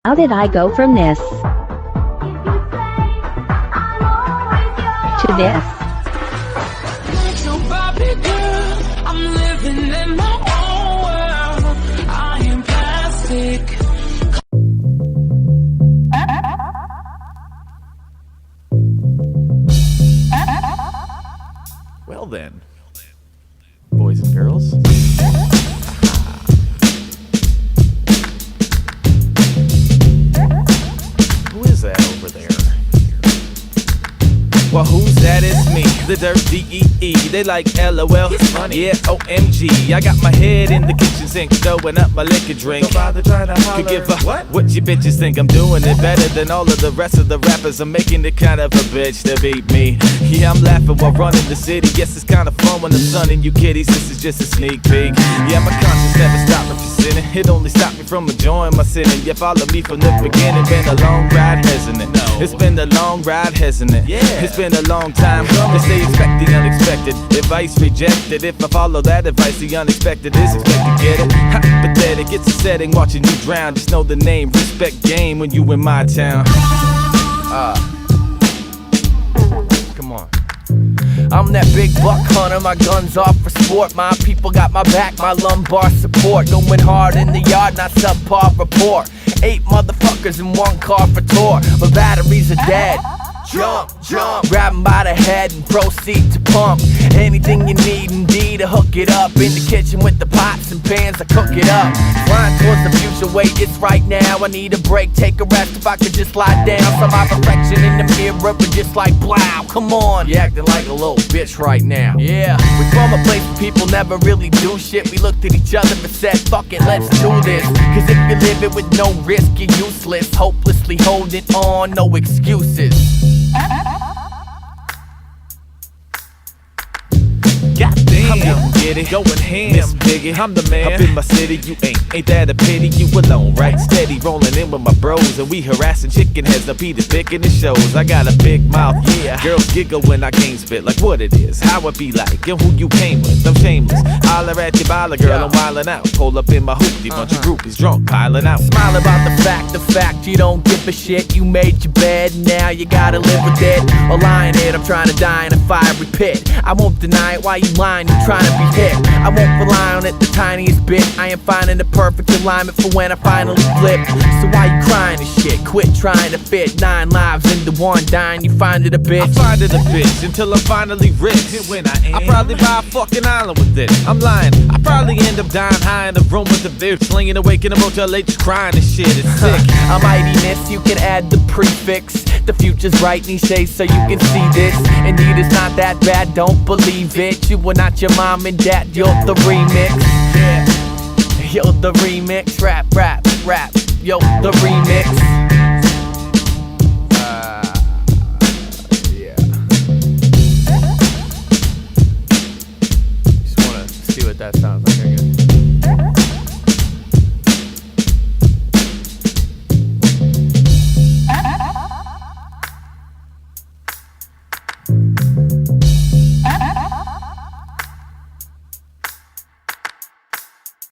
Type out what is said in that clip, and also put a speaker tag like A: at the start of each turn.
A: How did I go from this to this?
B: I'm living in my own world. I am plastic.
C: Well then, boys and girls. Who is that over there? Well, who's that? It's me, the Dirt D-E-E. They like LOL, it's funny, yeah, OMG. I got my head in the kitchen sink, throwing up my liquor drink. Don't bother trying to holler. Could give a what you bitches think I'm doing it better than all of the rest of the rappers. I'm making it kind of a bitch to beat me. Yeah, I'm laughing while running the city. Yes, it's kind of fun when I'm sunning you kiddies. This is just a sneak peek. Yeah, my conscience never stopped me from sinning. It only stopped me from enjoying my sinning. Yeah, follow me from the beginning. Been a long ride, hasn't it? No. It's been a long ride, hasn't it? Yeah. It's been a long time. They say expect the unexpected. Advice rejected. If I follow that advice, the unexpected is expected. Get it? Pathetic. It's a setting watching you drown. Just know the name. Respect game when you in my town. Come on. I'm that big buck hunter, my guns off for sport. My people got my back, my lumbar support. Going hard in the yard, not subpar report. 8 motherfuckers in 1 car for tour. My batteries are dead. Jump, jump, grab 'em by the head and proceed to pump. Anything you need, indeed, to hook it up. In the kitchen with the pots and pans, I cook it up. Flying towards the future, wait, it's right now. I need a break, take a rest if I could just lie down. Saw my reflection in the mirror, but just like blow. Come on, you acting like a little bitch right now. Yeah, we from a place where people never really do shit. We looked at each other and said, fuck it, let's do this. Cause if you live it with no risk, you're useless. Hopelessly holding on, no excuses. Goddamn, I'm gonna get it, going ham, Miss Piggy, I'm the man. Up in my city, you ain't that a pity? You alone, right? Steady rolling in with my bros, and we harassing chicken heads up eating thick in the shows. I got a big mouth, yeah. Girls giggle when I can't spit, like what it is, how it be like, and who you came with. I'm shameless, holler at your baller girl, I'm wildin' out. Pull up in my hoopty, bunch of groupies drunk, piling out. Smile about the fact you don't give a shit. You made your bed, now you gotta live with it. Or lying it, I'm trying to die in a fiery pit. I won't deny it, why you lying, you trying to be hip. I won't rely on it the tiniest bit. I am finding the perfect alignment for when I finally flip. So why you crying and shit? Quit trying to fit 9 lives into 1, dying, you find it a bitch. I find it a bitch until I'm finally rich. And when I am, I probably buy a fucking island with it. I'm lying, I probably end up dying high in the room with the bitch, slinging awake in a motel late just crying and shit. It's sick. A mightiness, you can add the prefix. The future's right, niche, so you can see this. Indeed, it's not that bad, don't believe it. You were not your mom and dad, you're the remix. Yeah, you're the remix. Rap, rap, rap, yo, the remix. Yeah. Just wanna see what that sounds like.